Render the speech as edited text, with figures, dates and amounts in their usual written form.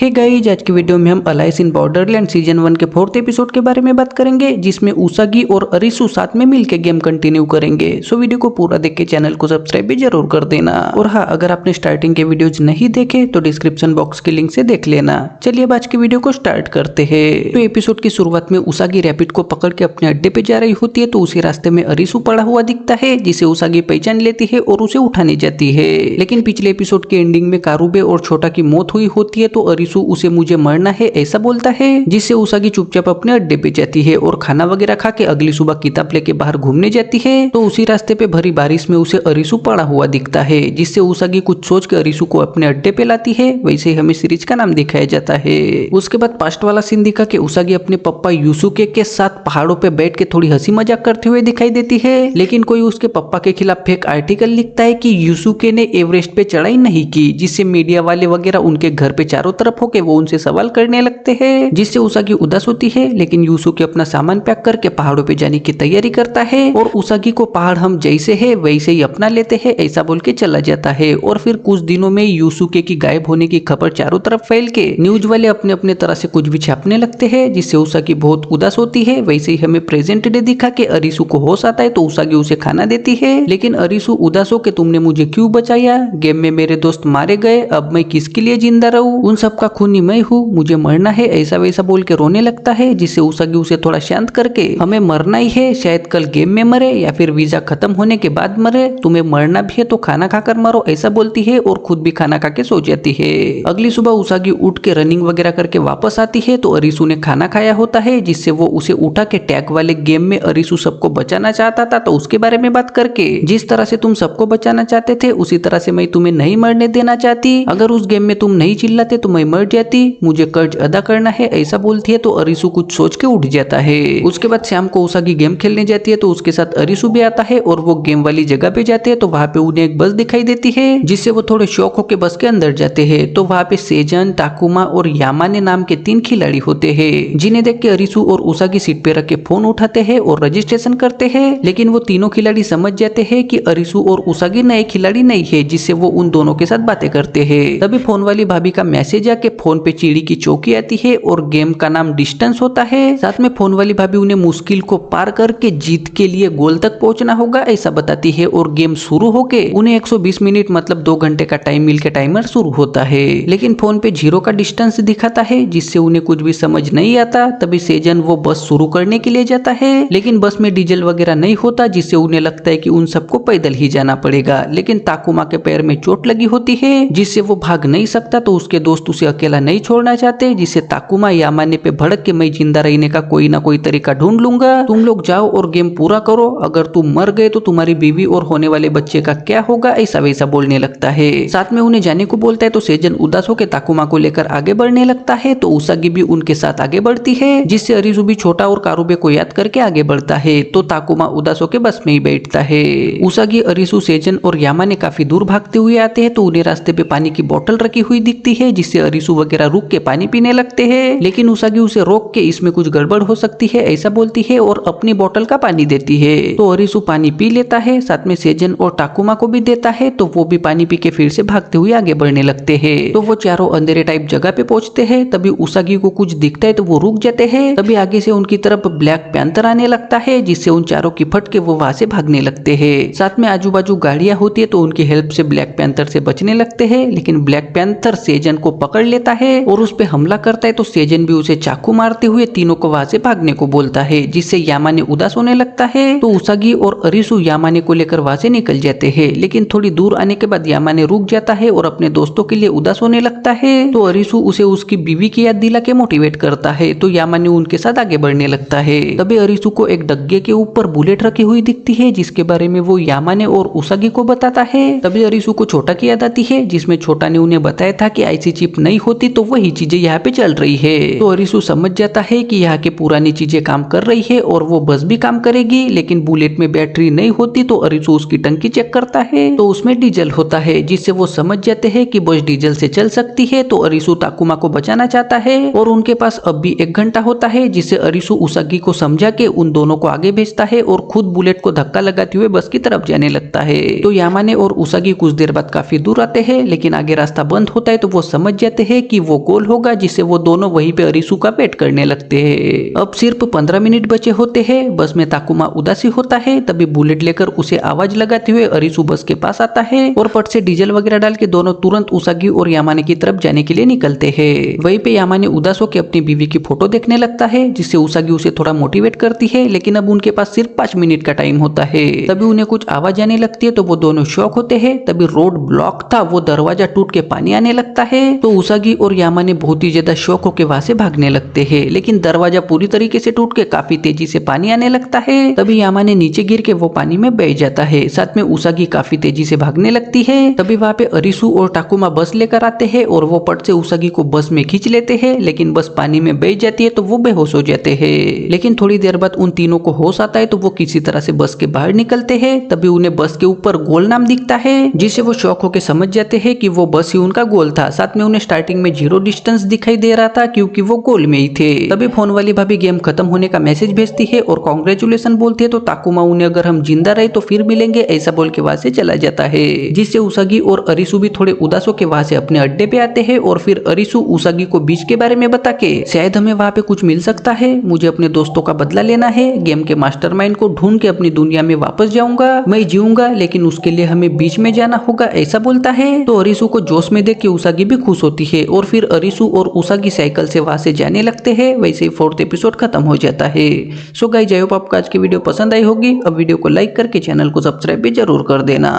Hey guys, आज की video में हम अलाइस इन बॉर्डरलैंड सीजन 1 के 4th एपिसोड के बारे में बात करेंगे, जिसमें उसागी और अरिसु साथ में मिलकर गेम कंटिन्यू करेंगे। सो वीडियो को पूरा देख के चैनल को सब्सक्राइब भी जरूर कर देना। और हाँ, अगर आपने स्टार्टिंग के वीडियोज नहीं देखे तो डिस्क्रिप्शन बॉक्स के लिंक से देख लेना। चलिए अब आज की वीडियो को स्टार्ट करते हैं। तो एपिसोड की शुरुआत में उसागी रैपिड को पकड़ के अपने अड्डे पे जा रही होती है, तो उसी रास्ते में अरिसु पड़ा हुआ दिखता है, जिसे उसागी पहचान लेती है और उसे उठाने जाती है। लेकिन पिछले एपिसोड के एंडिंग में कारुबे और छोटा की मौत हुई होती है, तो अरिसु उसे मुझे मरना है ऐसा बोलता है, जिससे उसागी चुपचाप अपने अड्डे पे जाती है और खाना वगैरह खा के अगली सुबह किताब लेके बाहर घूमने जाती है। तो उसी रास्ते पे भरी बारिश में उसे अरिसु पड़ा हुआ दिखता है, जिससे उसागी कुछ सोच के अरिसु को अपने अड्डे पे लाती है। वैसे ही हमें सीरीज का नाम दिखाया जाता है। उसके बाद पास्ट वाला सीन दिखा के उसागी अपने पप्पा यूसुके के साथ पहाड़ों पे बैठ के थोड़ी हंसी मजाक करते हुए दिखाई देती है। लेकिन कोई उसके पप्पा के खिलाफ फेक आर्टिकल लिखता है कि यूसुके ने एवरेस्ट पे चढ़ाई नहीं की, जिससे मीडिया वाले वगैरह उनके घर पे चारों तरफ होके वो उनसे सवाल करने लगते हैं, जिससे उसागी उदास होती है। लेकिन यूसुके अपना सामान पैक करके पहाड़ों पे जाने की तैयारी करता है और उसागी को पहाड़ हम जैसे है वैसे ही अपना लेते हैं ऐसा बोल के चला जाता है। और फिर कुछ दिनों में यूसुके की गायब होने की खबर चारों तरफ फैल के न्यूज वाले अपने अपने तरह से कुछ भी छापने लगते हैं, जिससे उसागी बहुत उदास होती है। वैसे ही हमें प्रेजेंट डे दिखा के अरिसु को होश आता है, तो उसागी उसे खाना देती है। लेकिन अरिसु उदास हो के तुमने मुझे क्यों बचाया, गेम में मेरे दोस्त मारे गए, अब मैं किसके लिए जिंदा रहूं, उन सबका खूनी मैं हूँ, मुझे मरना है ऐसा वैसा बोल के रोने लगता है, जिससे उसागी उसे थोड़ा शांत करके हमें मरना ही है, शायद कल गेम में मरे या फिर वीजा खत्म होने के बाद मरे, तुम्हें मरना भी है तो खाना खाकर मरो ऐसा बोलती है और खुद भी खाना खा के सो जाती है। अगली सुबह उसागी उठ के रनिंग वगैरह करके वापस आती है, तो अरिसु ने खाना खाया होता है, जिससे वो उसे उठा के टैग वाले गेम में अरिसु सबको बचाना चाहता था, तो उसके बारे में बात करके जिस तरह से तुम सबको बचाना चाहते थे उसी तरह से मैं तुम्हें नहीं मरने देना चाहती, अगर उस गेम में तुम नहीं चिल्लाते तो मैं मर जाती, मुझे कर्ज अदा करना है ऐसा बोलती है। तो अरिसु कुछ सोच के उठ जाता है। उसके बाद शाम को उसागी गेम खेलने जाती है, तो उसके साथ अरिसु भी आता है और वो गेम वाली जगह पे जाते हैं। तो वहाँ पे उन्हें एक बस दिखाई देती है, जिससे वो थोड़े शौक होके बस के अंदर जाते हैं। तो वहाँ पे सेजन, टाकुमा और यामाने नाम के 3 खिलाड़ी होते हैं, जिन्हें देख के अरिसु और उसागी सीट पे रख के फोन उठाते हैं और रजिस्ट्रेशन करते हैं। लेकिन वो तीनों खिलाड़ी समझ जाते हैं कि अरिसु और उसागी नए खिलाड़ी नहीं है, जिससे वो उन दोनों के साथ बातें करते हैं। तभी फोन वाली भाभी का मैसेज आके फोन पे चिड़ी की चौकी आती है और गेम का नाम डिस्टेंस होता है। साथ में फोन वाली भाभी उन्हें मुश्किल को पार करके जीत के लिए गोल तक पहुंचना होगा ऐसा बताती है और गेम शुरू होके उन्हें 120 मिनट मतलब 2 घंटे का टाइम मिल के टाइमर शुरू होता है। लेकिन फोन पे 0 का डिस्टेंस दिखाता है, जिससे उन्हें कुछ भी समझ नहीं आता। तभी सेजन वो बस शुरू करने के लिए जाता है, लेकिन बस में डीजल वगैरह नहीं होता, जिससे उन्हें लगता है कि उन सबको पैदल ही जाना पड़ेगा। लेकिन ताकुमा के पैर में चोट लगी होती है, जिससे वो भाग नहीं सकता, तो उसके दोस्त उसे अकेला नहीं छोड़ना चाहते, जिससे ताकुमा यामाने पे भड़क के मैं जिंदा रहने का कोई ना कोई तरीका ढूंढ लूंगा, तुम लोग जाओ और गेम पूरा करो, अगर तुम मर गए तो तुम्हारी बीवी और होने वाले बच्चे का क्या होगा ऐसा वैसा बोलने लगता है। साथ में उन्हें जाने को बोलता है, तो सेजन उदास होकर ताकुमा को लेकर आगे बढ़ने लगता है, तो उसागी भी उनके साथ आगे बढ़ती है, जिससे अरिसु भी छोटा और कारुबे को याद करके आगे बढ़ता है। तो ताकुमा उदास होकर बस में ही बैठता है। उसागी, अरिसु, सेजन और यामाने काफी दूर भागते हुए आते हैं, तो उन्हें रास्ते पे पानी की बोतल रखी हुई दिखती है, जिससे अरिसु वगैरह रुक के पानी पीने लगते हैं। लेकिन उसागी उसे रोक के इसमें कुछ गड़बड़ हो सकती है ऐसा बोलती है और अपनी बोतल का पानी देती है। तो अरिसु पानी पी लेता है, साथ में सेजन और टाकुमा को भी देता है, तो वो भी पानी पी के फिर से भागते हुए आगे बढ़ने लगते हैं। तो वो चारों अंधेरे टाइप जगह पे पहुंचते हैं। तभी उसागी को कुछ दिखता है, तो वो रुक जाते हैं। तभी आगे से उनकी तरफ ब्लैक पैंथर आने लगता है, जिससे उन चारों की फट के वो वहां से भागने लगते हैं। साथ में आजू बाजू गाड़ियां होती है, तो उनकी हेल्प से ब्लैक पैंथर से बचने लगते हैं। लेकिन ब्लैक पैंथर सेजन को पकड़ लेता है और उस पे हमला करता है, तो सेजन भी उसे चाकू मारते हुए तीनों को वहां से भागने को बोलता है, जिससे यामाने उदास होने लगता है। तो उसागी और अरिसु यामाने को लेकर वहां से निकल जाते हैं। लेकिन थोड़ी दूर आने के बाद यामाने रुक जाता है और अपने दोस्तों के लिए उदास होने लगता है। तो अरिसु उसे उसकी बीवी की याद दिला के मोटिवेट करता है, तो यामाने उनके साथ आगे बढ़ने लगता है। तभी अरिसु को एक डग्गे के ऊपर बुलेट रखी हुई दिखती है, जिसके बारे में वो यामाने और उसागी को बताता है। तभी अरिसु को छोटा की याद आती है, जिसमें छोटा ने उन्हें बताया था कि ऐसी चिप नहीं होती तो वही चीजें यहाँ पे चल रही है। तो अरिसु समझ जाता है कि यहाँ के पुरानी चीजें काम कर रही है और वो बस भी काम करेगी। लेकिन बुलेट में बैटरी नहीं होती, तो अरिसु उसकी टंकी चेक करता है, तो उसमें डीजल होता है, जिससे वो समझ जाते हैं कि बस डीजल से चल सकती है। तो अरिसु ताकुमा को बचाना चाहता है और उनके पास अब भी 1 घंटा होता है, जिससे अरिसु उसागी को समझा के उन दोनों को आगे भेजता है और खुद बुलेट को धक्का लगाते हुए बस की तरफ जाने लगता है। तो यामाने और उसागी कुछ देर बाद काफी दूर आते हैं, लेकिन आगे रास्ता बंद होता है, तो वो समझ जाते हैं कि वो गोल होगा, जिससे वो दोनों वहीं पे अरिसु का वेट करने लगते हैं। अब सिर्फ 15 मिनट बचे होते हैं। बस में ताकुमा उदासी होता है। तभी बुलेट लेकर उसे आवाज लगाते हुए अरिसु बस के पास आता है और पट से डीजल वगैरह डाल के दोनों तुरंत उसागी और यामाने की तरफ जाने के लिए निकलते हैं। वहीं पे यामाने उदास होकर अपनी बीवी की फोटो देखने लगता है, जिससे उसागी उसे थोड़ा मोटिवेट करती है, लेकिन अब उनके पास सिर्फ 5 मिनट का टाइम होता है। तभी उन्हें कुछ आवाज आने लगती है तो वो दोनों शॉक होते हैं। तभी रोड ब्लॉक था, वो दरवाजा टूट के पानी आने लगता है तो उसागी और यामाने बहुत ही ज्यादा शॉक होकर वहां से भागने लगते हैं, लेकिन दरवाजा पूरी तरीके से टूट के काफी तेजी से पानी आने लगता है। तभी यामाने नीचे गिर के वो पानी में बह जाता है। साथ में उसागी काफी तेजी से भागने लगती है। तभी वहां पे अरिसु और टाकुमा बस लेकर आते हैं और वो पट से उसागी को बस में खींच लेते हैं, लेकिन बस पानी में बह जाती है तो वो बेहोश हो जाते हैं। लेकिन थोड़ी देर बाद उन तीनों को होश आता है तो वो किसी तरह से बस के बाहर निकलते हैं। तभी उन्हें बस के ऊपर गोल नाम दिखता है, जिससे वो शॉक होकर समझ जाते हैं कि वो बस ही उनका गोल था। साथ में उन्हें स्टार्टिंग में 0 डिस्टेंस दिखाई दे रहा था क्योंकि वो गोल में ही थे। तभी फोन वाली भाभी गेम खत्म होने का मैसेज भेजती है और कांग्रेचुलेशन बोलती है तो ताकुमा उन्हें अगर हम जिंदा रहे तो फिर मिलेंगे ऐसा बोल के वहां से चला जाता है, जिससे उसागी और अरिसु भी थोड़े उदास होकर वहां से अपने अड्डे पे आते हैं और फिर अरिसु उसागी को बीच के बारे में बता के शायद हमें वहां पे कुछ मिल सकता है, मुझे अपने दोस्तों का बदला लेना है, गेम के मास्टरमाइंड को ढूंढ के अपनी दुनिया में वापस जाऊंगा, मैं जीऊंगा, लेकिन उसके लिए हमें बीच में जाना होगा ऐसा बोलता है। तो अरिसु को जोश में देख के उसागी भी खुश होती है और फिर अरिसु और उसागी साइकिल से वहां से जाने लगते हैं। वैसे ही 4th एपिसोड खत्म हो जाता है। सो गाइस, आई होप आपको आज की वीडियो पसंद आई होगी। अब वीडियो को लाइक करके चैनल को सब्सक्राइब भी जरूर कर देना।